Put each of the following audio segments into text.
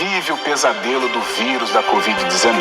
vive o pesadelo do vírus da Covid-19.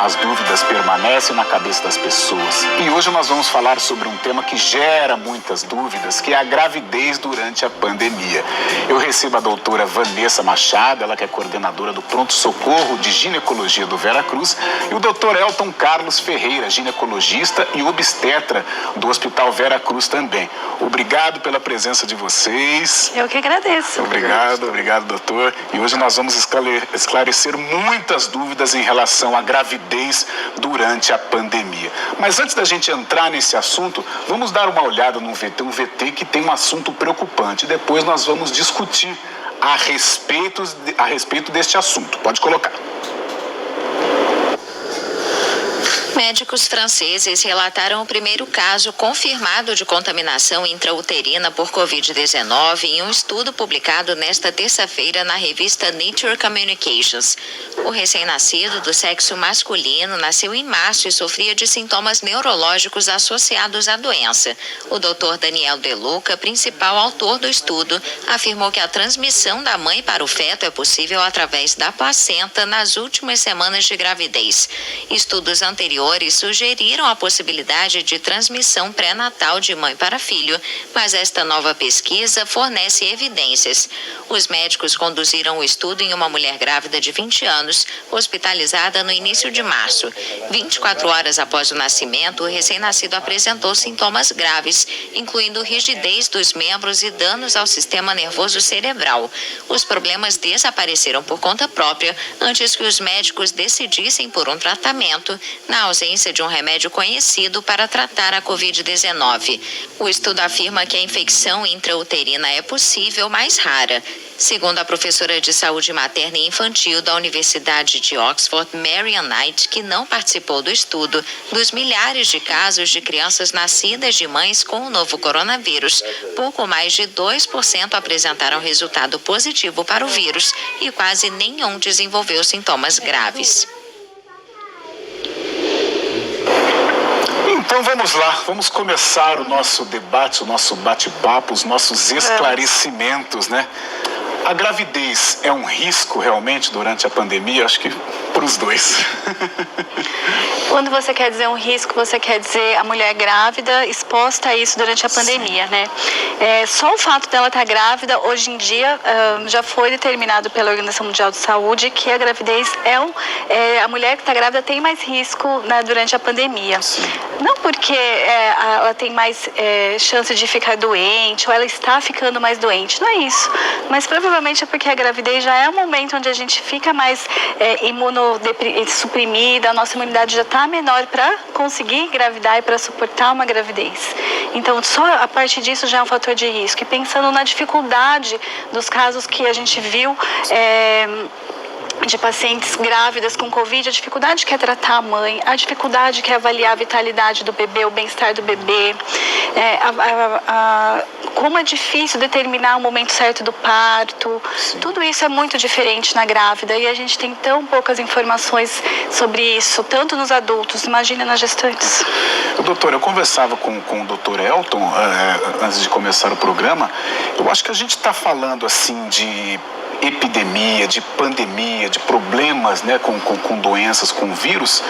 As dúvidas permanecem na cabeça das pessoas. E hoje nós vamos falar sobre um tema que gera muitas dúvidas, que é a gravidez durante a pandemia. Eu recebo a doutora Vanessa Machado, ela que é coordenadora do pronto-socorro de ginecologia do Veracruz, e o doutor Elton Carlos Ferreira, ginecologista e obstetra do Hospital Veracruz também. Obrigado pela presença de vocês. Eu que agradeço. Obrigado, doutor. E hoje nós vamos esclarecer muitas dúvidas em relação à gravidez durante a pandemia. Mas antes da gente entrar nesse assunto, vamos dar uma olhada no VT, um VT que tem um assunto preocupante. Depois nós vamos discutir a respeito deste assunto. Pode colocar. Médicos franceses relataram o primeiro caso confirmado de contaminação intrauterina por Covid-19 em um estudo publicado nesta terça-feira na revista Nature Communications. O recém-nascido do sexo masculino nasceu em março e sofria de sintomas neurológicos associados à doença. O Dr. Daniel De Luca, principal autor do estudo, afirmou que a transmissão da mãe para o feto é possível através da placenta nas últimas semanas de gravidez. Estudos anteriores sugeriram a possibilidade de transmissão pré-natal de mãe para filho, mas esta nova pesquisa fornece evidências. Os médicos conduziram o estudo em uma mulher grávida de 20 anos, hospitalizada no início de março. 24 horas após o nascimento, o recém-nascido apresentou sintomas graves, incluindo rigidez dos membros e danos ao sistema nervoso cerebral. Os problemas desapareceram por conta própria antes que os médicos decidissem por um tratamento, na ausência de um remédio conhecido para tratar a Covid-19. O estudo afirma que a infecção intrauterina é possível, mas rara. Segundo a professora de saúde materna e infantil da Universidade de Oxford, Marian Knight, que não participou do estudo, dos milhares de casos de crianças nascidas de mães com o novo coronavírus, pouco mais de 2% apresentaram resultado positivo para o vírus e quase nenhum desenvolveu sintomas graves. Então vamos lá, vamos começar o nosso debate, o nosso bate-papo, os nossos esclarecimentos, né? A gravidez é um risco realmente durante a pandemia? Acho que para os dois. Quando você quer dizer um risco, você quer dizer a mulher grávida exposta a isso durante a pandemia, né? Só o fato dela estar grávida, hoje em dia, já foi determinado pela Organização Mundial de Saúde que a gravidez a mulher que está grávida tem mais risco, né, durante a pandemia. Sim. Não porque ela tem mais chance de ficar doente ou ela está ficando mais doente, não é isso. Mas provavelmente é porque a gravidez já é um momento onde a gente fica mais imunossuprimida, a nossa imunidade já está menor para conseguir engravidar e para suportar uma gravidez. Então, só a partir disso já é um fator de risco. E pensando na dificuldade dos casos que a gente viu de pacientes grávidas com Covid, a dificuldade que é tratar a mãe, a dificuldade que é avaliar a vitalidade do bebê, o bem-estar do bebê, como é difícil determinar o momento certo do parto. Sim. Tudo isso é muito diferente na grávida e a gente tem tão poucas informações sobre isso, tanto nos adultos, imagina nas gestantes. Doutor, eu conversava com o doutor Elton antes de começar o programa. Eu acho que a gente está falando assim de epidemia, de pandemia, de problemas, né, com doenças, com vírus,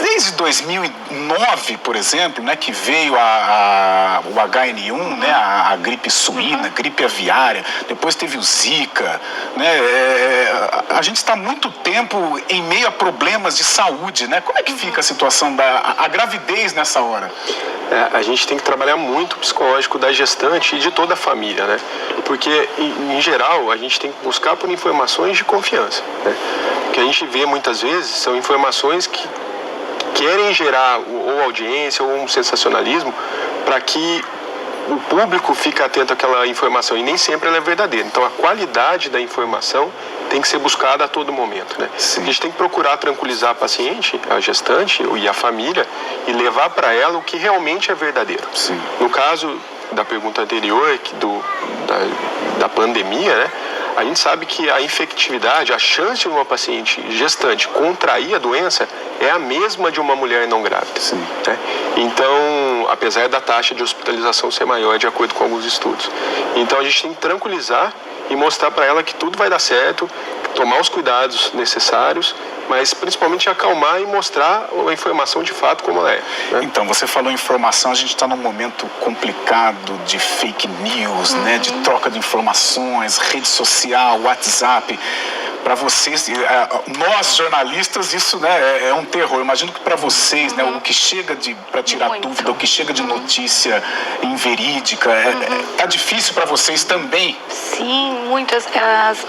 desde 2009, por exemplo, né, que veio o HN1, né, a gripe suína, gripe aviária, depois teve o Zika, né, a gente está há muito tempo em meio a problemas de saúde, né? Como é que fica a situação da gravidez nessa hora? A gente tem que trabalhar muito o psicológico da gestante e de toda a família, né? Porque, em geral, a gente tem que buscar por informações de confiança, né? O que a gente vê muitas vezes são informações que querem gerar ou audiência ou um sensacionalismo para que o público fique atento àquela informação e nem sempre ela é verdadeira. Então, a qualidade da informação tem que ser buscada a todo momento, né? A gente tem que procurar tranquilizar a paciente, a gestante e a família e levar para ela o que realmente é verdadeiro. Sim. No caso da pergunta anterior, da pandemia, né? A gente sabe que a infectividade, a chance de uma paciente gestante contrair a doença é a mesma de uma mulher não grávida. Sim. Né? Então, apesar da taxa de hospitalização ser maior, de acordo com alguns estudos. Então, a gente tem que tranquilizar e mostrar para ela que tudo vai dar certo, tomar os cuidados necessários, mas principalmente acalmar e mostrar a informação de fato como ela é. Né? Então, você falou em informação, a gente está num momento complicado de fake news, né, de troca de informações, rede social, WhatsApp. Para vocês, nós jornalistas, isso, né, é um terror. Eu imagino que para vocês, né, o que chega para tirar dúvida, o que chega de notícia inverídica, tá difícil para vocês também? Sim, muitas.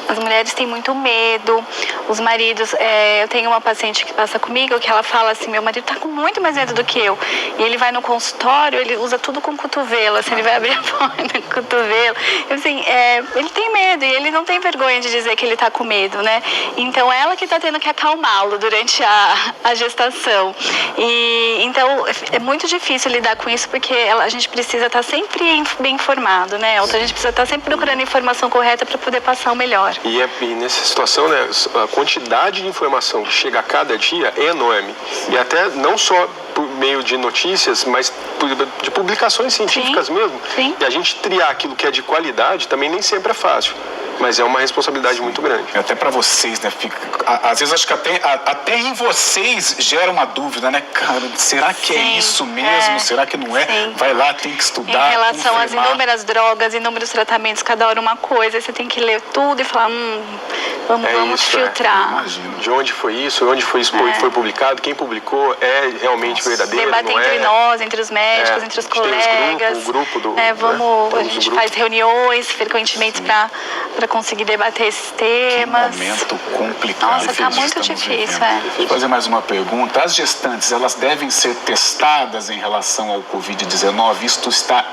As mulheres têm muito medo, os maridos. Eu tenho uma paciente que passa comigo que ela fala assim: meu marido tá com muito mais medo do que eu. E ele vai no consultório, ele usa tudo com cotovelo, assim, ele vai abrir a porta com cotovelo. Assim, ele tem medo e ele não tem vergonha de dizer que ele tá com medo, né? Então ela que está tendo que acalmá-lo durante a gestação. E então é muito difícil lidar com isso, porque a gente precisa estar sempre bem informado, né? Então a gente precisa estar sempre procurando a informação correta para poder passar o melhor. E nessa situação, né, a quantidade de informação que chega a cada dia é enorme. E até não só por meio de notícias, mas de publicações científicas mesmo. Sim. E a gente triar aquilo que é de qualidade também nem sempre é fácil. Mas é uma responsabilidade muito grande. Até para vocês, né? Às vezes acho que até em vocês gera uma dúvida, né? Cara, será que é isso mesmo? Será que não é? Sim. Vai lá, tem que estudar. Em relação às confirmar. inúmeras drogas, inúmeros tratamentos, cada hora uma coisa, você tem que ler tudo e falar, vamos filtrar. Imagino. De onde foi isso? Onde foi foi publicado? Quem publicou é realmente verdadeiro? Debater não entre é? nós, entre os médicos, entre os colegas. O grupo do. A gente faz reuniões frequentemente para conseguir debater esses temas. Que momento complicado. Nossa, tá que muito estamos difícil, vivendo. Deixa eu fazer mais uma pergunta. As gestantes, elas devem ser testadas em relação ao Covid-19? Isto está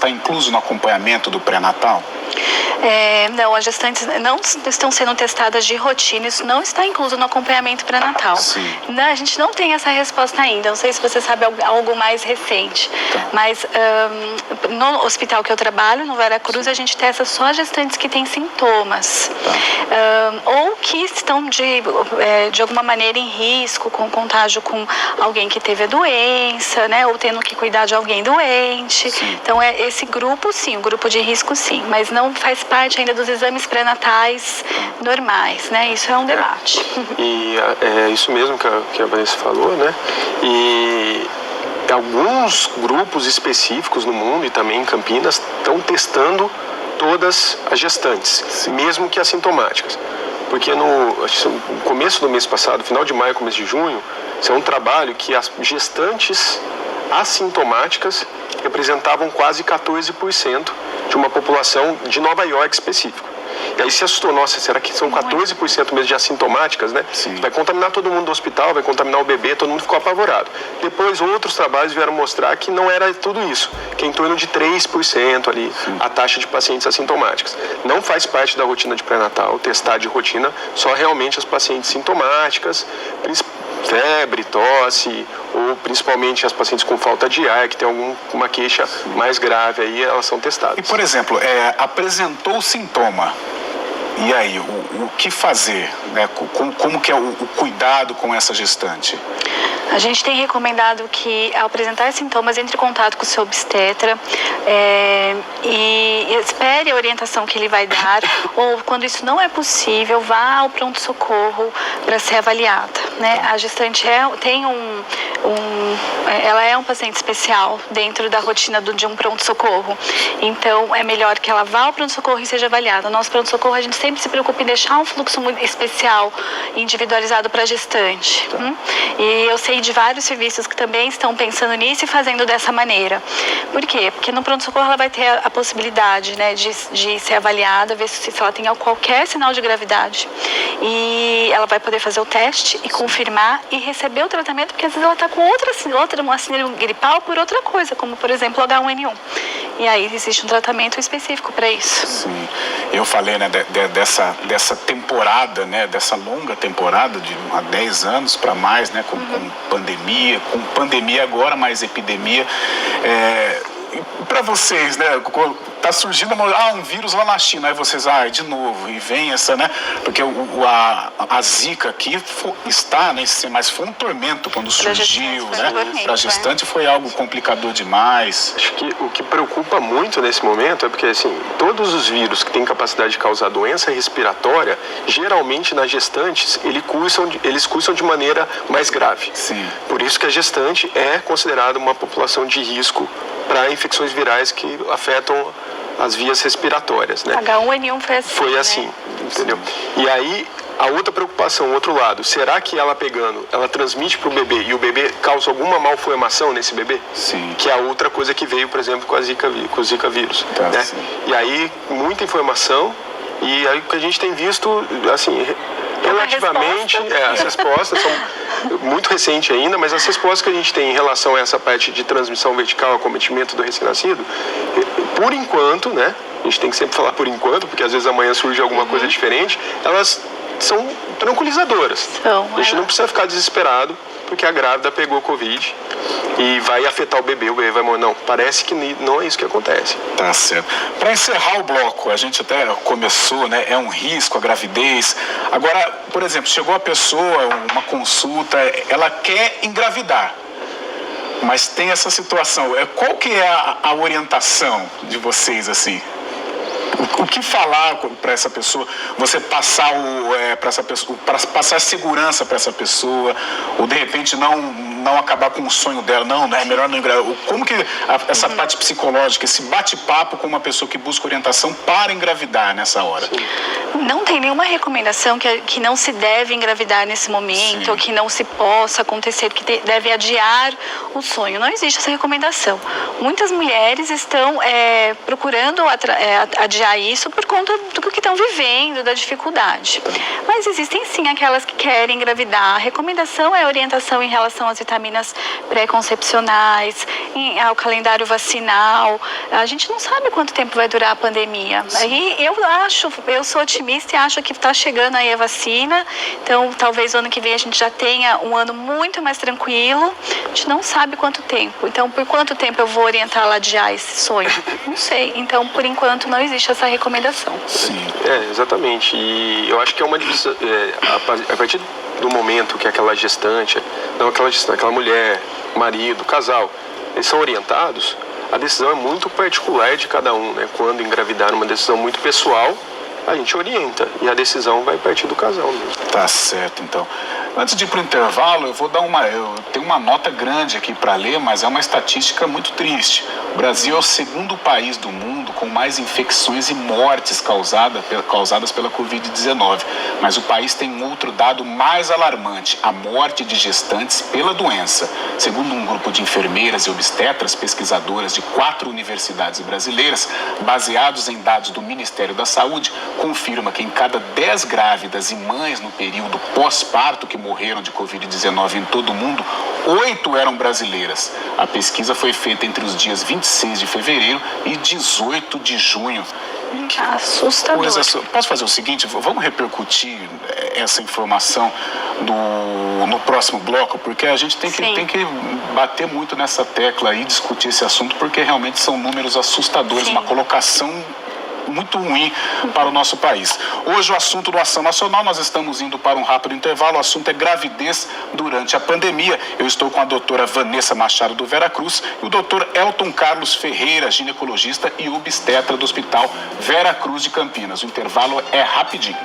incluso no acompanhamento do pré-natal? Não, as gestantes não estão sendo testadas de rotina, isso não está incluso no acompanhamento pré-natal. Não, a gente não tem essa resposta ainda, não sei se você sabe algo mais recente, mas no hospital que eu trabalho, no Veracruz, a gente testa só as gestantes que têm sintomas, ou que estão de alguma maneira em risco, com contágio com alguém que teve a doença, né, ou tendo que cuidar de alguém doente. Então, esse grupo, sim, o grupo de risco, sim, mas não faz parte ainda dos exames pré-natais normais, né? Isso é um debate. E é isso mesmo que a Vanessa falou, né? E alguns grupos específicos no mundo e também em Campinas estão testando todas as gestantes, mesmo que assintomáticas. Porque no começo do mês passado, final de maio, começo de junho, isso é um trabalho que as gestantes assintomáticas representavam quase 14% de uma população de Nova York específico. E aí se assustou, nossa, será que são 14% mesmo de assintomáticas, né? Vai contaminar todo mundo do hospital, vai contaminar o bebê, todo mundo ficou apavorado. Depois outros trabalhos vieram mostrar que não era tudo isso, que é em torno de 3% ali a taxa de pacientes assintomáticas. Não faz parte da rotina de pré-natal testar de rotina só realmente as pacientes sintomáticas, febre, tosse, ou principalmente as pacientes com falta de ar, que tem alguma queixa mais grave aí, elas são testadas. E, por exemplo, apresentou sintoma, e aí, o que fazer? Né? Como que é o cuidado com essa gestante? A gente tem recomendado que, ao apresentar sintomas, entre em contato com o seu obstetra e espere a orientação que ele vai dar, ou quando isso não é possível, vá ao pronto-socorro para ser avaliada, né? A gestante ela é um paciente especial dentro da rotina de um pronto-socorro, então é melhor que ela vá ao pronto-socorro e seja avaliada. No nosso pronto-socorro, a gente sempre se preocupa em deixar um fluxo muito especial, individualizado para a gestante. E eu sei de vários serviços que também estão pensando nisso e fazendo dessa maneira. Por quê? Porque no pronto-socorro ela vai ter a possibilidade, né, de ser avaliada, ver se ela tem qualquer sinal de gravidade. E ela vai poder fazer o teste e confirmar e receber o tratamento, porque às vezes ela está com uma síndrome gripal por outra coisa, como por exemplo H1N1. E aí existe um tratamento específico para isso. Sim. Eu falei, né, dessa temporada, né, dessa longa temporada de há 10 anos para mais, né, com pandemia agora, mais epidemia. para vocês, né? Tá surgindo um vírus lá na China, aí vocês, de novo, e vem essa, né? Porque a Zika aqui está, né? Mas foi um tormento quando surgiu, né? Para gestante foi algo complicador demais. Acho que o que preocupa muito nesse momento é porque, assim, todos os vírus que têm capacidade de causar doença respiratória, geralmente nas gestantes, eles cursam de maneira mais grave. Sim. Por isso que a gestante é considerada uma população de risco para infecções virais que afetam as vias respiratórias, né? H1N1 foi assim, entendeu? E aí, a outra preocupação, o outro lado, será que ela pegando, ela transmite para o bebê e o bebê causa alguma malformação nesse bebê? Sim. Que é a outra coisa que veio, por exemplo, com o Zika vírus, tá, né? Sim. E aí, muita informação, e aí o que a gente tem visto, assim, relativamente, as respostas são muito recentes ainda, mas as respostas que a gente tem em relação a essa parte de transmissão vertical, acometimento do recém-nascido, por enquanto, né? A gente tem que sempre falar por enquanto, porque às vezes amanhã surge alguma coisa diferente, elas são tranquilizadoras. A gente não precisa ficar desesperado porque a grávida pegou Covid e vai afetar o bebê vai morrer. Não, parece que não é isso que acontece. Tá certo. Para encerrar o bloco, a gente até começou, né? É um risco a gravidez. Agora, por exemplo, chegou a pessoa, uma consulta, ela quer engravidar, mas tem essa situação. Qual que é a orientação de vocês, assim? O que falar para essa pessoa? Você passar para essa pessoa, passar segurança para essa pessoa, ou de repente não acabar com o sonho dela? Não é melhor não engravidar. Como que essa parte psicológica, esse bate-papo com uma pessoa que busca orientação para engravidar nessa hora? Não tem nenhuma recomendação que não se deve engravidar nesse momento, ou que não se possa acontecer, que deve adiar o sonho. Não existe essa recomendação. Muitas mulheres estão procurando adiar isso por conta do que estão vivendo, da dificuldade. Mas existem sim aquelas que querem engravidar. A recomendação é a orientação em relação às vitaminas pré-concepcionais, ao calendário vacinal. A gente não sabe quanto tempo vai durar a pandemia. Aí eu sou otimista e acho que está chegando aí a vacina. Então, talvez o ano que vem a gente já tenha um ano muito mais tranquilo. A gente não sabe quanto tempo. Então, por quanto tempo eu vou orientá-la a adiar esse sonho? Não sei. Então, por enquanto, não existe essa recomendação. Sim. Exatamente. E eu acho que é uma divisão, a partir do momento que aquela gestante, aquela mulher, marido, casal, eles são orientados, a decisão é muito particular de cada um, né? Quando engravidar, uma decisão muito pessoal, a gente orienta e a decisão vai partir do casal mesmo. Tá certo, então. Antes de ir para o intervalo, eu tenho uma nota grande aqui para ler, mas é uma estatística muito triste. O Brasil é o segundo país do mundo com mais infecções e mortes causadas pela Covid-19. Mas o país tem um outro dado mais alarmante, a morte de gestantes pela doença. Segundo um grupo de enfermeiras e obstetras, pesquisadoras de 4 universidades brasileiras, baseados em dados do Ministério da Saúde, confirma que em cada 10 grávidas e mães no período pós-parto que morreram de Covid-19 em todo o mundo, 8 eram brasileiras. A pesquisa foi feita entre os dias 26 de fevereiro e 18 de junho. Assustador. Posso fazer o seguinte? Vamos repercutir essa informação no próximo bloco, porque a gente tem que bater muito nessa tecla e discutir esse assunto, porque realmente são números assustadores, uma colocação muito ruim para o nosso país. Hoje o assunto do Ação Nacional, nós estamos indo para um rápido intervalo, o assunto é gravidez durante a pandemia. Eu estou com a doutora Vanessa Machado do Veracruz e o doutor Elton Carlos Ferreira, ginecologista e obstetra do Hospital Veracruz de Campinas. O intervalo é rapidinho.